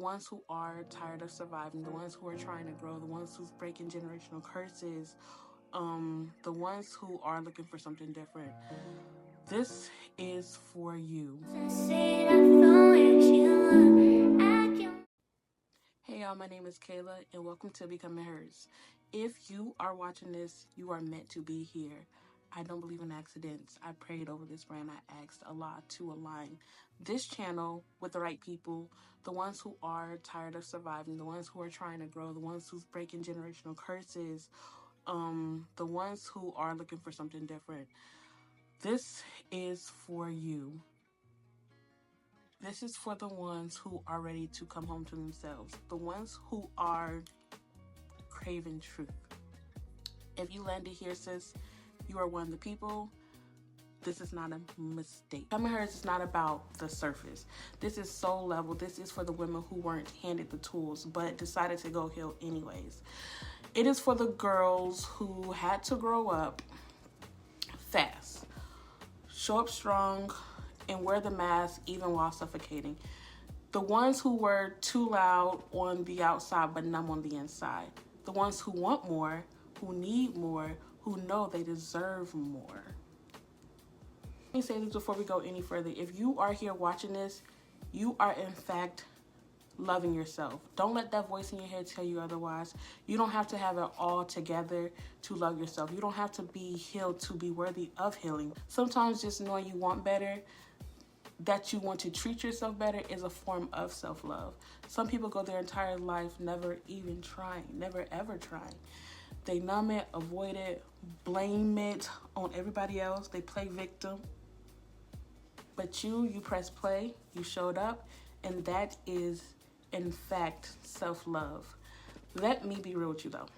ones who are tired of surviving, the ones who are trying to grow, the ones who's breaking generational curses, the ones who are looking for something different. This is for you. Hey y'all, my name is Kayla and welcome to Becoming Herrss. If you are watching this, you are meant to be here. I don't believe in accidents. I prayed over this brand. I asked Allah to align this channel with the right people, the ones who are tired of surviving, the ones who are trying to grow, the ones who's breaking generational curses, the ones who are looking for something different. This is for you. This is for the ones who are ready to come home to themselves, the ones who are craving truth. If you landed here, sis, you are one of the people. This is not a mistake. Becoming Herrss is not about the surface. This is soul level. This is for the women who weren't handed the tools but decided to go heal anyways. It is for the girls who had to grow up fast, show up strong, and wear the mask even while suffocating. The ones who were too loud on the outside but numb on the inside. The ones who want more, who need more, who know they deserve more. Let me say this before we go any further. If you are here watching this, you are in fact loving yourself. Don't let that voice in your head tell you otherwise. You don't have to have it all together to love yourself. You don't have to be healed to be worthy of healing. Sometimes just knowing you want better, that you want to treat yourself better, is a form of self-love. Some people go their entire life never even trying, never ever trying. They numb it, avoid it, blame it on everybody else. They play victim. But you press play, you showed up, and that is, in fact, self-love. Let me be real with you, though.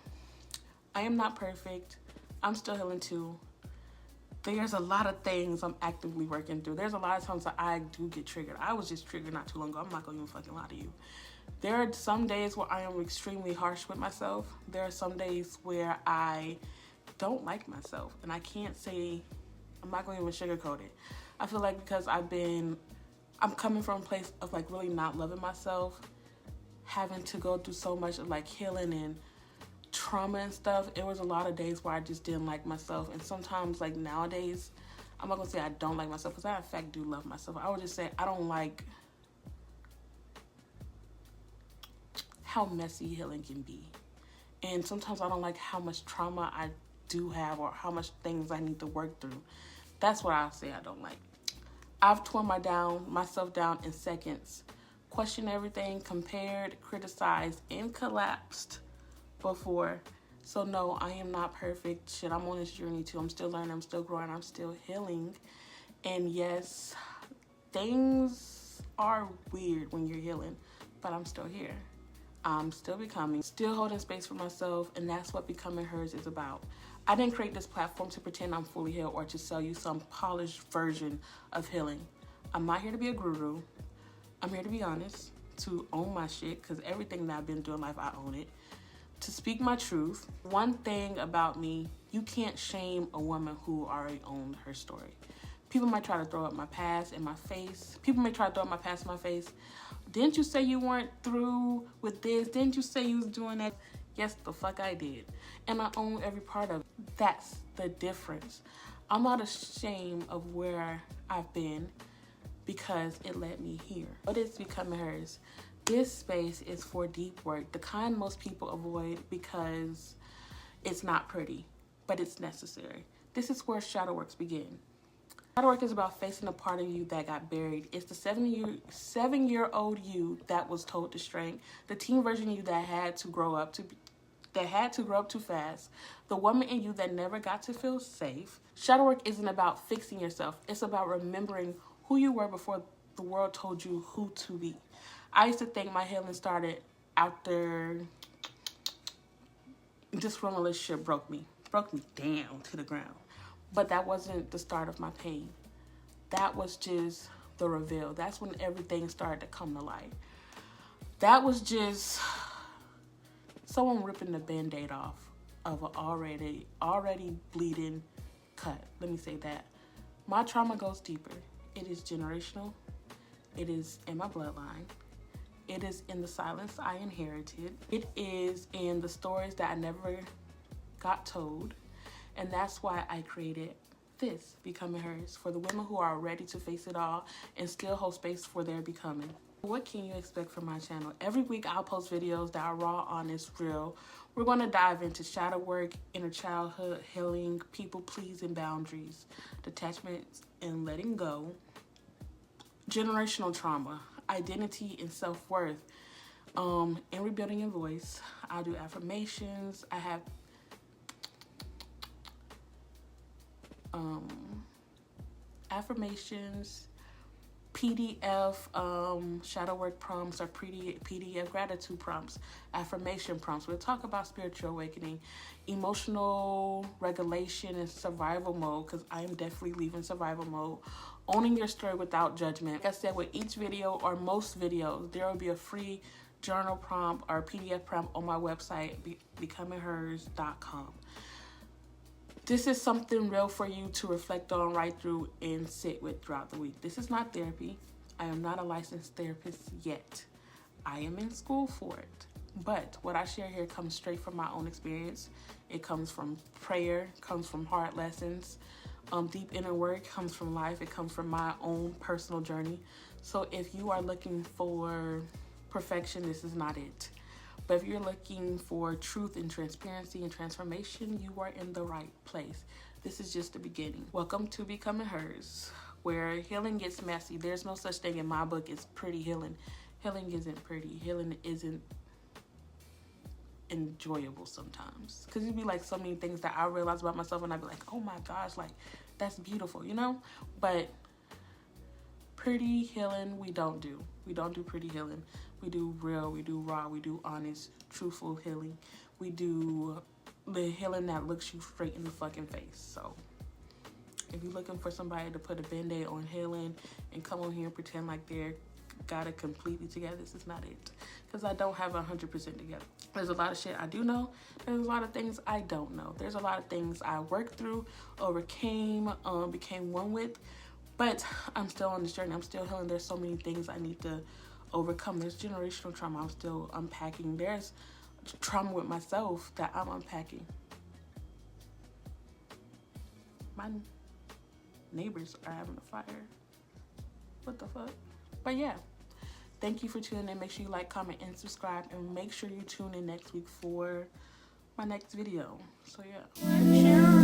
I am not perfect. I'm still healing, too. There's a lot of things I'm actively working through. There's a lot of times that I do get triggered. I was just triggered not too long ago. I'm not going to even fucking lie to you. There are some days where I am extremely harsh with myself. There are some days where I don't like myself. And I can't say, I'm not going to even sugarcoat it. I feel like because I'm coming from a place of like really not loving myself, having to go through so much of like healing and trauma and stuff. It was a lot of days where I just didn't like myself. And sometimes like nowadays, I'm not gonna say I don't like myself, because I in fact do love myself. I would just say I don't like how messy healing can be. And sometimes I don't like how much trauma I do have or how much things I need to work through. That's what I say I don't like. I've torn myself down in seconds, questioned everything, compared, criticized, and collapsed before. So no, I am not perfect. Shit, I'm on this journey too. I'm still learning, I'm still growing, I'm still healing. And yes, things are weird when you're healing, but I'm still here. I'm still becoming, still holding space for myself, and that's what Becoming Herrss is about. I didn't create this platform to pretend I'm fully healed or to sell you some polished version of healing. I'm not here to be a guru. I'm here to be honest, to own my shit, because everything that I've been doing in life, I own it. To speak my truth. One thing about me, you can't shame a woman who already owned her story. People might try to throw up my past in my face. Didn't you say you weren't through with this? Didn't you say you was doing that? Yes, the fuck I did. And I own every part of it. That's the difference. I'm not ashamed of where I've been because it led me here. What is Becoming Herrss? This space is for deep work, the kind most people avoid because it's not pretty, but it's necessary. This is where shadow works begin. Shadow work is about facing a part of you that got buried. It's the 7-year-old you that was told to shrink, the teen version of you that had to grow up too fast, the woman in you that never got to feel safe. Shadow work isn't about fixing yourself. It's about remembering who you were before the world told you who to be. I used to think my healing started after this wrong relationship broke me down to the ground. But that wasn't the start of my pain. That was just the reveal. That's when everything started to come to light. That was just someone ripping the Band-Aid off of an already bleeding cut. Let me say that. My trauma goes deeper. It is generational. It is in my bloodline. It is in the silence I inherited. It is in the stories that I never got told. And that's why I created this, Becoming Herrss, for the women who are ready to face it all and still hold space for their becoming. What can you expect from my channel? Every week I'll post videos that are raw, honest, real. We're going to dive into shadow work, inner childhood, healing, people pleasing, boundaries, detachment and letting go, generational trauma, identity and self-worth, and rebuilding your voice. I'll do affirmations. I have affirmations, PDF shadow work prompts, or PDF gratitude prompts, affirmation prompts. We'll talk about spiritual awakening, emotional regulation, and survival mode, because I am definitely leaving survival mode. Owning your story without judgment. Like I said, with each video or most videos, there will be a free journal prompt or PDF prompt on my website, becomingherrss.com. This is something real for you to reflect on, write through, and sit with throughout the week. This is not therapy. I am not a licensed therapist yet. I am in school for it. But what I share here comes straight from my own experience. It comes from prayer, comes from hard lessons. Deep inner work comes from life. It comes from my own personal journey. So if you are looking for perfection, this is not it. But if you're looking for truth and transparency and transformation, you are in the right place. This is just the beginning. Welcome to Becoming Herrss, where healing gets messy. There's no such thing in my book as pretty healing. Healing isn't pretty. Healing isn't enjoyable sometimes. Because it'd be like so many things that I realize about myself and I'd be like, oh my gosh, like that's beautiful, you know? But pretty healing, we don't do. We don't do pretty healing. We do real, we do raw, we do honest, truthful healing. We do the healing that looks you straight in the fucking face. So if you're looking for somebody to put a band-aid on healing and come on here and pretend like they're got it completely together, this is not it. Because I don't have 100% together. There's a lot of shit I do know. There's a lot of things I don't know. There's a lot of things I worked through, overcame, became one with. But I'm still on this journey. I'm still healing. There's so many things I need to overcome. There's generational trauma I'm still unpacking. There's trauma with myself that I'm unpacking. My neighbors are having a fire. What the fuck? But yeah, thank you for tuning in. Make sure you like, comment, and subscribe. And make sure you tune in next week for my next video. So yeah.